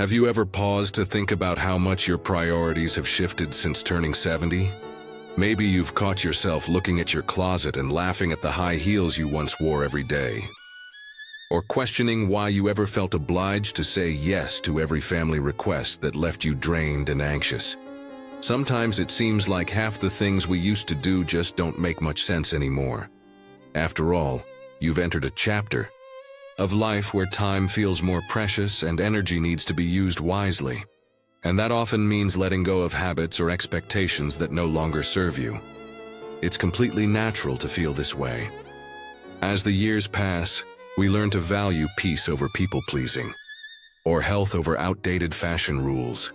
Have you ever paused to think about how much your priorities have shifted since turning 70? Maybe you've caught yourself looking at your closet and laughing at the high heels you once wore every day. Or questioning why you ever felt obliged to say yes to every family request that left you drained and anxious. Sometimes it seems like half the things we used to do just don't make much sense anymore. After all, you've entered a chapter of life where time feels more precious and energy needs to be used wisely. And that often means letting go of habits or expectations that no longer serve you. It's completely natural to feel this way. As the years pass, we learn to value peace over people-pleasing, or health over outdated fashion rules.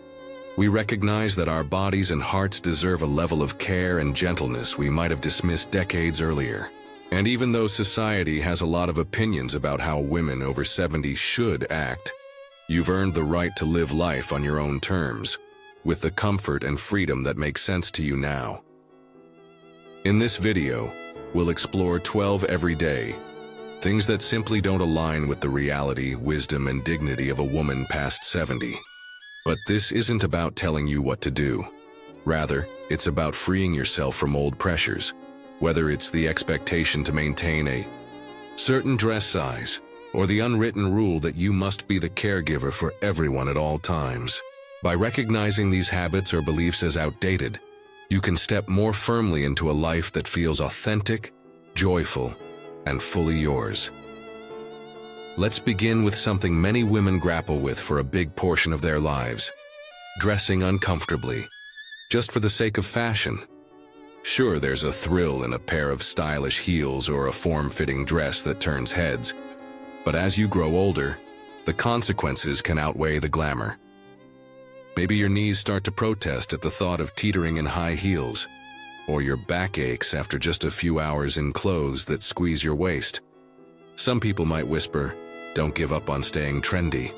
We recognize that our bodies and hearts deserve a level of care and gentleness we might have dismissed decades earlier. And even though society has a lot of opinions about how women over 70 should act, you've earned the right to live life on your own terms, with the comfort and freedom that make sense to you now. In this video, we'll explore 12 everyday things that simply don't align with the reality, wisdom, and dignity of a woman past 70. But this isn't about telling you what to do. Rather, it's about freeing yourself from old pressures, whether it's the expectation to maintain a certain dress size, or the unwritten rule that you must be the caregiver for everyone at all times. By recognizing these habits or beliefs as outdated, you can step more firmly into a life that feels authentic, joyful, and fully yours. Let's begin with something many women grapple with for a big portion of their lives: dressing uncomfortably, just for the sake of fashion. Sure, there's a thrill in a pair of stylish heels or a form-fitting dress that turns heads. But as you grow older, the consequences can outweigh the glamour. Maybe your knees start to protest at the thought of teetering in high heels, or your back aches after just a few hours in clothes that squeeze your waist. Some people might whisper, "Don't give up on staying trendy,"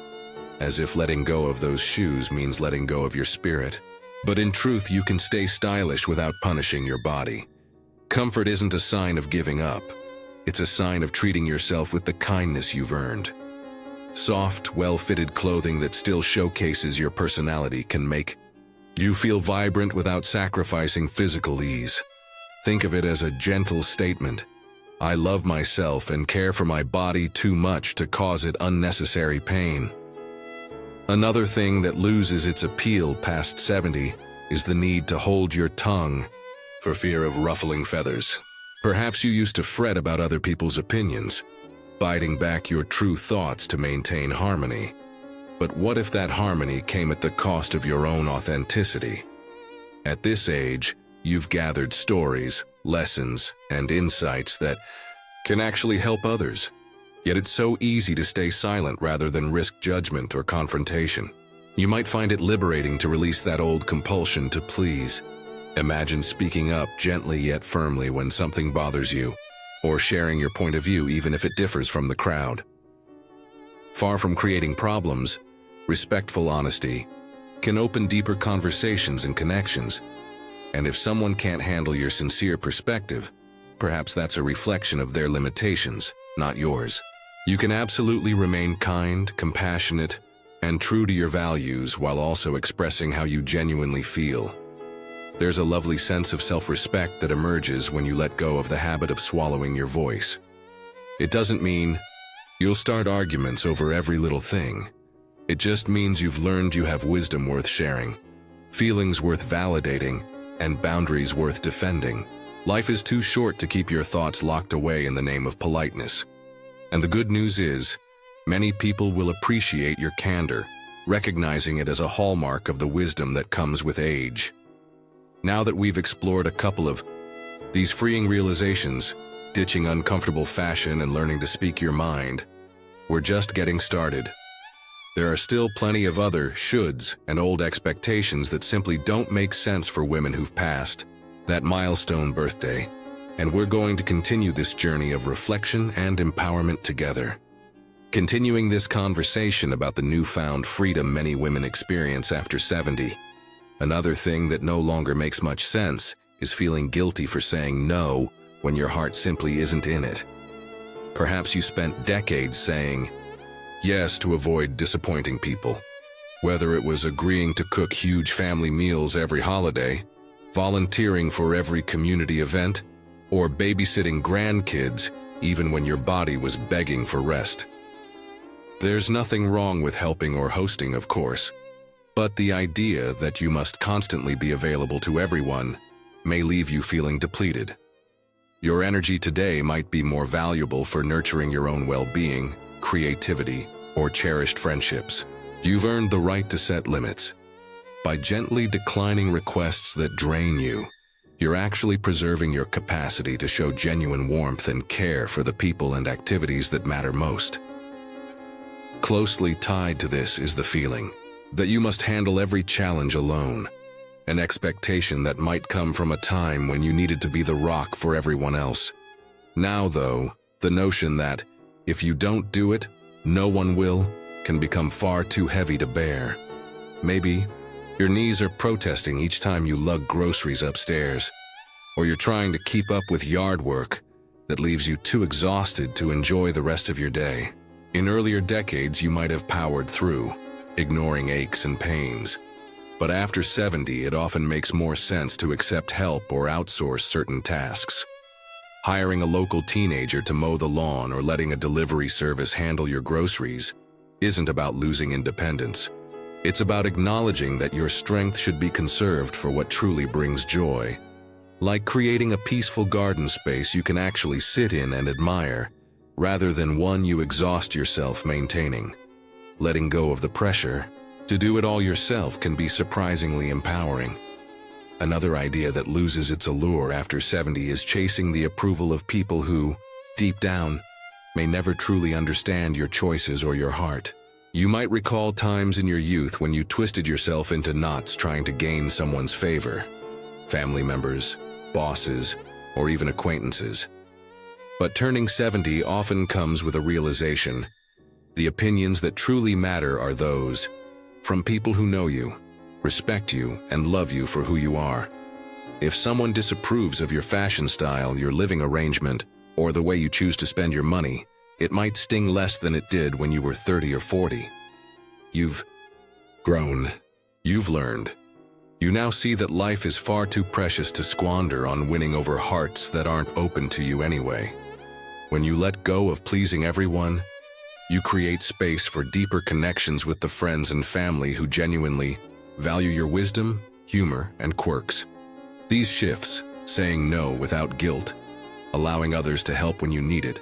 as if letting go of those shoes means letting go of your spirit. But in truth, you can stay stylish without punishing your body. Comfort isn't a sign of giving up. It's a sign of treating yourself with the kindness you've earned. Soft, well-fitted clothing that still showcases your personality can make you feel vibrant without sacrificing physical ease. Think of it as a gentle statement. I love myself and care for my body too much to cause it unnecessary pain. Another thing that loses its appeal past 70 is the need to hold your tongue for fear of ruffling feathers. Perhaps you used to fret about other people's opinions, biting back your true thoughts to maintain harmony. But what if that harmony came at the cost of your own authenticity? At this age, you've gathered stories, lessons, and insights that can actually help others. Yet it's so easy to stay silent rather than risk judgment or confrontation. You might find it liberating to release that old compulsion to please. Imagine speaking up gently yet firmly when something bothers you, or sharing your point of view even if it differs from the crowd. Far from creating problems, respectful honesty can open deeper conversations and connections. And if someone can't handle your sincere perspective, perhaps that's a reflection of their limitations, not yours. You can absolutely remain kind, compassionate, and true to your values while also expressing how you genuinely feel. There's a lovely sense of self-respect that emerges when you let go of the habit of swallowing your voice. It doesn't mean you'll start arguments over every little thing. It just means you've learned you have wisdom worth sharing, feelings worth validating, and boundaries worth defending. Life is too short to keep your thoughts locked away in the name of politeness. And the good news is, many people will appreciate your candor, recognizing it as a hallmark of the wisdom that comes with age. Now that we've explored a couple of these freeing realizations, ditching uncomfortable fashion and learning to speak your mind, we're just getting started. There are still plenty of other shoulds and old expectations that simply don't make sense for women who've passed that milestone birthday, and we're going to continue this journey of reflection and empowerment together. Continuing this conversation about the newfound freedom many women experience after 70. Another thing that no longer makes much sense is feeling guilty for saying no when your heart simply isn't in it. Perhaps you spent decades saying yes to avoid disappointing people. Whether it was agreeing to cook huge family meals every holiday, volunteering for every community event, or babysitting grandkids even when your body was begging for rest. There's nothing wrong with helping or hosting, of course, but the idea that you must constantly be available to everyone may leave you feeling depleted. Your energy today might be more valuable for nurturing your own well-being, creativity, or cherished friendships. You've earned the right to set limits. By gently declining requests that drain you, you're actually preserving your capacity to show genuine warmth and care for the people and activities that matter most. Closely tied to this is the feeling that you must handle every challenge alone, an expectation that might come from a time when you needed to be the rock for everyone else. Now, though, the notion that if you don't do it, no one will, can become far too heavy to bear. Maybe your knees are protesting each time you lug groceries upstairs, or you're trying to keep up with yard work that leaves you too exhausted to enjoy the rest of your day. In earlier decades, you might have powered through, ignoring aches and pains. But after 70, it often makes more sense to accept help or outsource certain tasks. Hiring a local teenager to mow the lawn or letting a delivery service handle your groceries isn't about losing independence. It's about acknowledging that your strength should be conserved for what truly brings joy. Like creating a peaceful garden space you can actually sit in and admire, rather than one you exhaust yourself maintaining. Letting go of the pressure to do it all yourself can be surprisingly empowering. Another idea that loses its allure after 70 is chasing the approval of people who, deep down, may never truly understand your choices or your heart. You might recall times in your youth when you twisted yourself into knots trying to gain someone's favor. Family members, bosses, or even acquaintances. But turning 70 often comes with a realization. The opinions that truly matter are those from people who know you, respect you, and love you for who you are. If someone disapproves of your fashion style, your living arrangement, or the way you choose to spend your money, it might sting less than it did when you were 30 or 40. You've grown. You've learned. You now see that life is far too precious to squander on winning over hearts that aren't open to you anyway. When you let go of pleasing everyone, you create space for deeper connections with the friends and family who genuinely value your wisdom, humor, and quirks. These shifts, saying no without guilt, allowing others to help when you need it,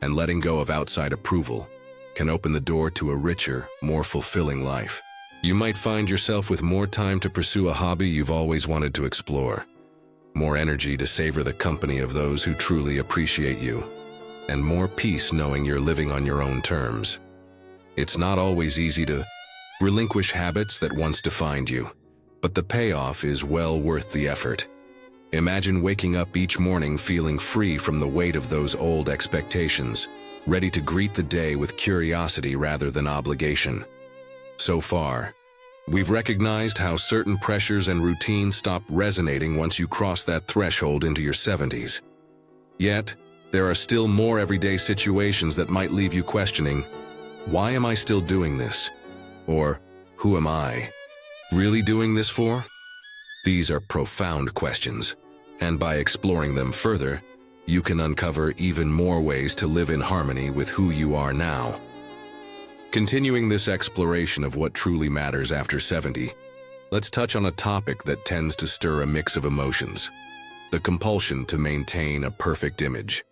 and letting go of outside approval, can open the door to a richer, more fulfilling life. You might find yourself with more time to pursue a hobby you've always wanted to explore, more energy to savor the company of those who truly appreciate you, and more peace knowing you're living on your own terms. It's not always easy to relinquish habits that once defined you, but the payoff is well worth the effort. Imagine waking up each morning feeling free from the weight of those old expectations, ready to greet the day with curiosity rather than obligation. So far, we've recognized how certain pressures and routines stop resonating once you cross that threshold into your 70s. Yet, there are still more everyday situations that might leave you questioning, why am I still doing this? Or, who am I really doing this for? These are profound questions, and by exploring them further, you can uncover even more ways to live in harmony with who you are now. Continuing this exploration of what truly matters after 70, let's touch on a topic that tends to stir a mix of emotions: the compulsion to maintain a perfect image.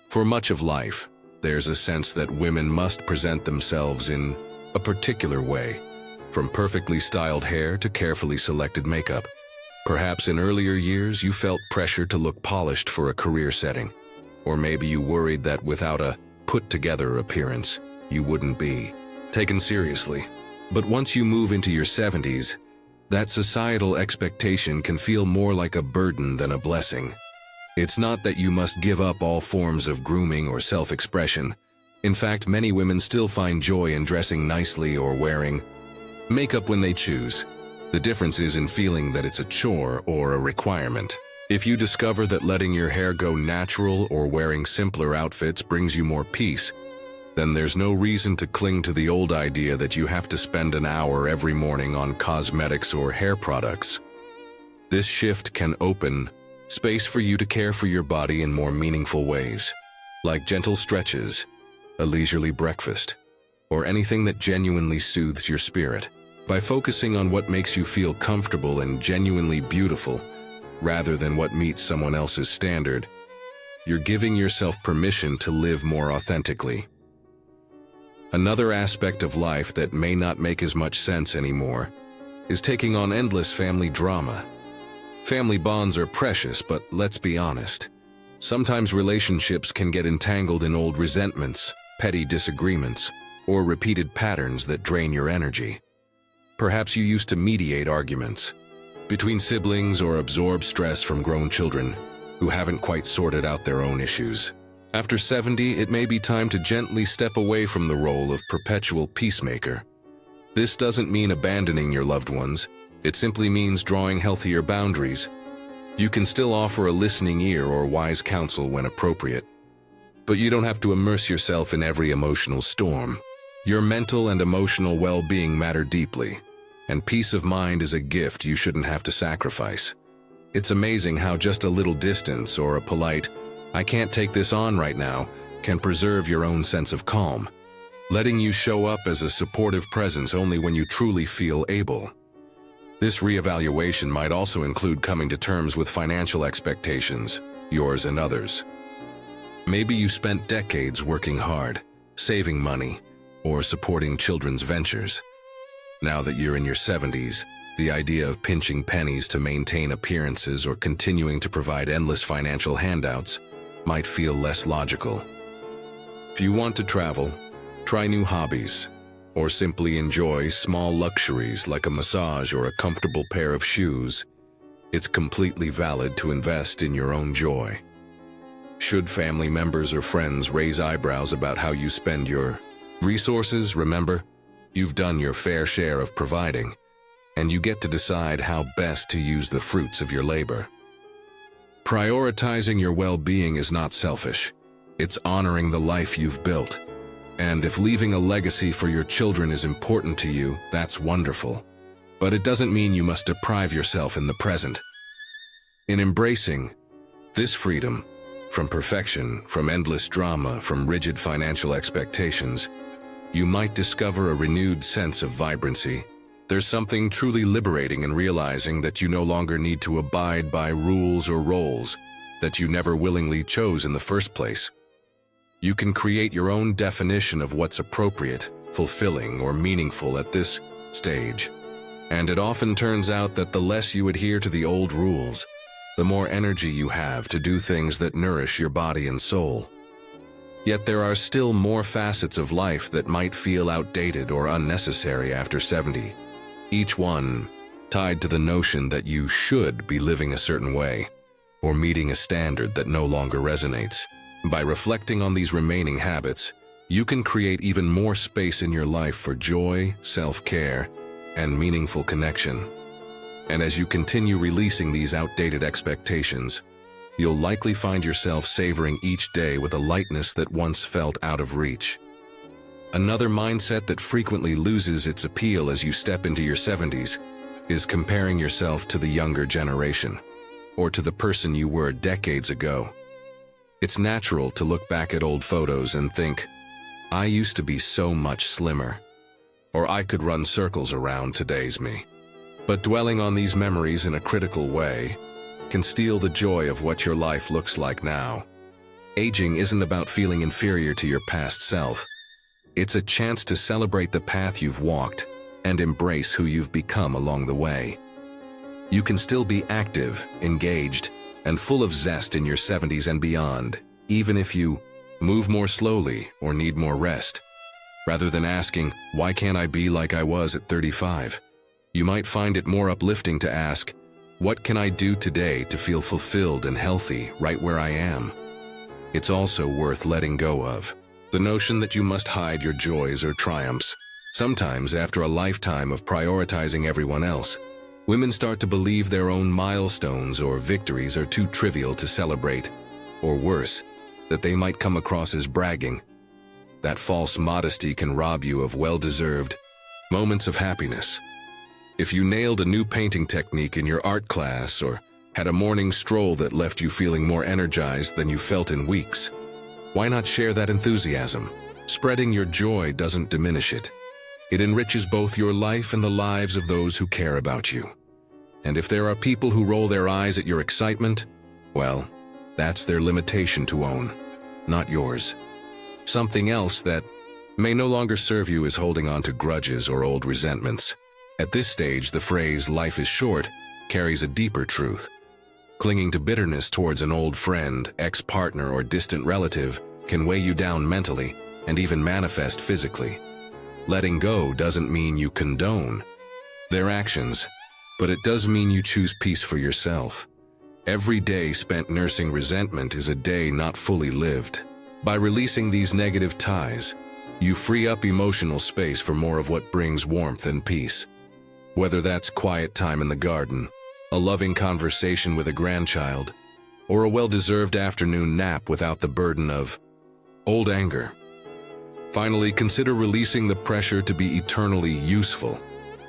For much of life, there's a sense that women must present themselves in a particular way, from perfectly styled hair to carefully selected makeup. Perhaps in earlier years you felt pressure to look polished for a career setting, or maybe you worried that without a put-together appearance, you wouldn't be taken seriously. But once you move into your 70s, that societal expectation can feel more like a burden than a blessing. It's not that you must give up all forms of grooming or self-expression. In fact, many women still find joy in dressing nicely or wearing makeup when they choose. The difference is in feeling that it's a chore or a requirement. If you discover that letting your hair go natural or wearing simpler outfits brings you more peace, then there's no reason to cling to the old idea that you have to spend an hour every morning on cosmetics or hair products. This shift can open space for you to care for your body in more meaningful ways, like gentle stretches, a leisurely breakfast, or anything that genuinely soothes your spirit. By focusing on what makes you feel comfortable and genuinely beautiful, rather than what meets someone else's standard, you're giving yourself permission to live more authentically. Another aspect of life that may not make as much sense anymore is taking on endless family drama. Family bonds are precious, but let's be honest. Sometimes relationships can get entangled in old resentments, petty disagreements, or repeated patterns that drain your energy. Perhaps you used to mediate arguments between siblings or absorb stress from grown children who haven't quite sorted out their own issues. After 70, it may be time to gently step away from the role of perpetual peacemaker. This doesn't mean abandoning your loved ones. It simply means drawing healthier boundaries. You can still offer a listening ear or wise counsel when appropriate, but you don't have to immerse yourself in every emotional storm. Your mental and emotional well-being matter deeply, and peace of mind is a gift you shouldn't have to sacrifice. It's amazing how just a little distance or a polite, "I can't take this on right now," can preserve your own sense of calm, letting you show up as a supportive presence only when you truly feel able. This reevaluation might also include coming to terms with financial expectations, yours and others. Maybe you spent decades working hard, saving money, or supporting children's ventures. Now that you're in your 70s, the idea of pinching pennies to maintain appearances or continuing to provide endless financial handouts might feel less logical. If you want to travel, try new hobbies, or simply enjoy small luxuries like a massage or a comfortable pair of shoes, it's completely valid to invest in your own joy. Should family members or friends raise eyebrows about how you spend your resources, remember, you've done your fair share of providing, and you get to decide how best to use the fruits of your labor. Prioritizing your well-being is not selfish. It's honoring the life you've built. And if leaving a legacy for your children is important to you, that's wonderful. But it doesn't mean you must deprive yourself in the present. In embracing this freedom from perfection, from endless drama, from rigid financial expectations, you might discover a renewed sense of vibrancy. There's something truly liberating in realizing that you no longer need to abide by rules or roles that you never willingly chose in the first place. You can create your own definition of what's appropriate, fulfilling, or meaningful at this stage. And it often turns out that the less you adhere to the old rules, the more energy you have to do things that nourish your body and soul. Yet there are still more facets of life that might feel outdated or unnecessary after 70. Each one tied to the notion that you should be living a certain way, or meeting a standard that no longer resonates. By reflecting on these remaining habits, you can create even more space in your life for joy, self-care, and meaningful connection. And as you continue releasing these outdated expectations, you'll likely find yourself savoring each day with a lightness that once felt out of reach. Another mindset that frequently loses its appeal as you step into your 70s is comparing yourself to the younger generation, or to the person you were decades ago. It's natural to look back at old photos and think, "I used to be so much slimmer," or "I could run circles around today's me." But dwelling on these memories in a critical way can steal the joy of what your life looks like now. Aging isn't about feeling inferior to your past self. It's a chance to celebrate the path you've walked and embrace who you've become along the way. You can still be active, engaged, and full of zest in your 70s and beyond, even if you move more slowly or need more rest. Rather than asking, "Why can't I be like I was at 35?" you might find it more uplifting to ask, "What can I do today to feel fulfilled and healthy right where I am?" It's also worth letting go of the notion that you must hide your joys or triumphs. Sometimes, after a lifetime of prioritizing everyone else, women start to believe their own milestones or victories are too trivial to celebrate, or worse, that they might come across as bragging. That false modesty can rob you of well-deserved moments of happiness. If you nailed a new painting technique in your art class or had a morning stroll that left you feeling more energized than you felt in weeks, why not share that enthusiasm? Spreading your joy doesn't diminish it. It enriches both your life and the lives of those who care about you. And if there are people who roll their eyes at your excitement, well, that's their limitation to own, not yours. Something else that may no longer serve you is holding on to grudges or old resentments. At this stage, the phrase "life is short" carries a deeper truth. Clinging to bitterness towards an old friend, ex-partner, or distant relative can weigh you down mentally and even manifest physically. Letting go doesn't mean you condone their actions, but it does mean you choose peace for yourself. Every day spent nursing resentment is a day not fully lived. By releasing these negative ties, you free up emotional space for more of what brings warmth and peace. Whether that's quiet time in the garden, a loving conversation with a grandchild, or a well-deserved afternoon nap without the burden of old anger. Finally, consider releasing the pressure to be eternally useful.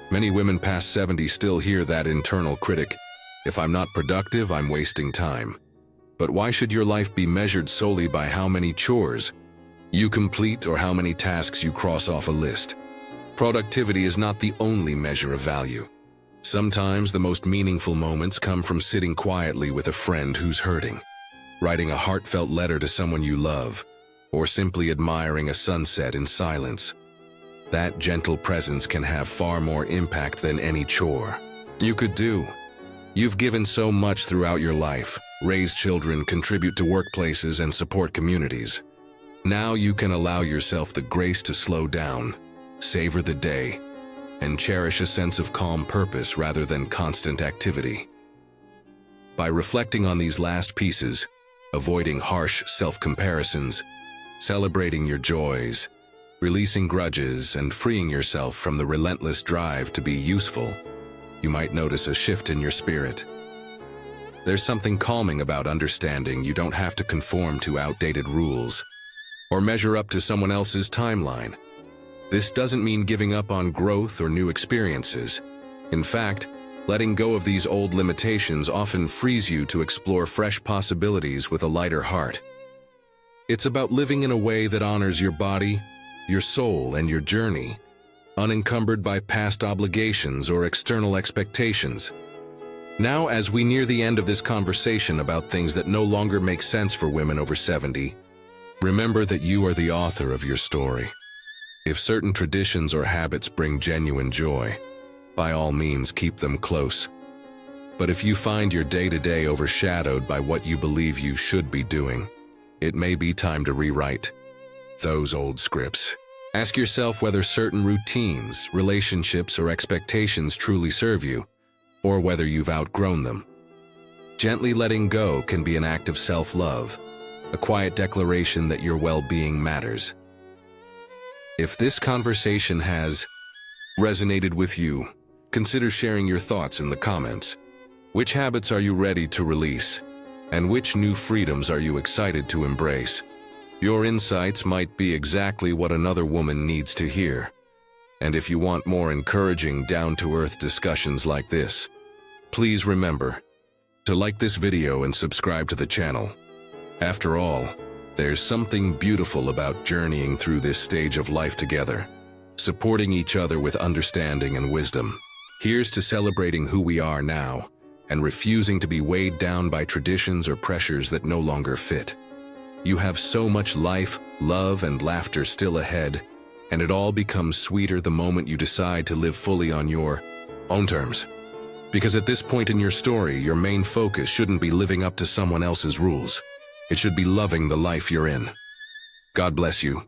Many women past 70 still hear that internal critic, "If I'm not productive, I'm wasting time." But why should your life be measured solely by how many chores you complete or how many tasks you cross off a list? Productivity is not the only measure of value. Sometimes the most meaningful moments come from sitting quietly with a friend who's hurting, writing a heartfelt letter to someone you love, or simply admiring a sunset in silence. That gentle presence can have far more impact than any chore you could do. You've given so much throughout your life, raised children, contribute to workplaces, and support communities. Now you can allow yourself the grace to slow down, savor the day, and cherish a sense of calm purpose rather than constant activity. By reflecting on these last pieces, avoiding harsh self-comparisons, celebrating your joys, releasing grudges, and freeing yourself from the relentless drive to be useful, you might notice a shift in your spirit. There's something calming about understanding you don't have to conform to outdated rules or measure up to someone else's timeline. This doesn't mean giving up on growth or new experiences. In fact, letting go of these old limitations often frees you to explore fresh possibilities with a lighter heart. It's about living in a way that honors your body, your soul, and your journey, unencumbered by past obligations or external expectations. Now, as we near the end of this conversation about things that no longer make sense for women over 70, remember that you are the author of your story. If certain traditions or habits bring genuine joy, by all means keep them close. But if you find your day-to-day overshadowed by what you believe you should be doing, it may be time to rewrite those old scripts. Ask yourself whether certain routines, relationships, or expectations truly serve you, or whether you've outgrown them. Gently letting go can be an act of self-love, a quiet declaration that your well-being matters. If this conversation has resonated with you, consider sharing your thoughts in the comments. Which habits are you ready to release? And which new freedoms are you excited to embrace? Your insights might be exactly what another woman needs to hear. And if you want more encouraging, down-to-earth discussions like this, please remember to like this video and subscribe to the channel. After all, there's something beautiful about journeying through this stage of life together, supporting each other with understanding and wisdom. Here's to celebrating who we are now and refusing to be weighed down by traditions or pressures that no longer fit. You have so much life, love, and laughter still ahead, and it all becomes sweeter the moment you decide to live fully on your own terms. Because at this point in your story, your main focus shouldn't be living up to someone else's rules. It should be loving the life you're in. God bless you.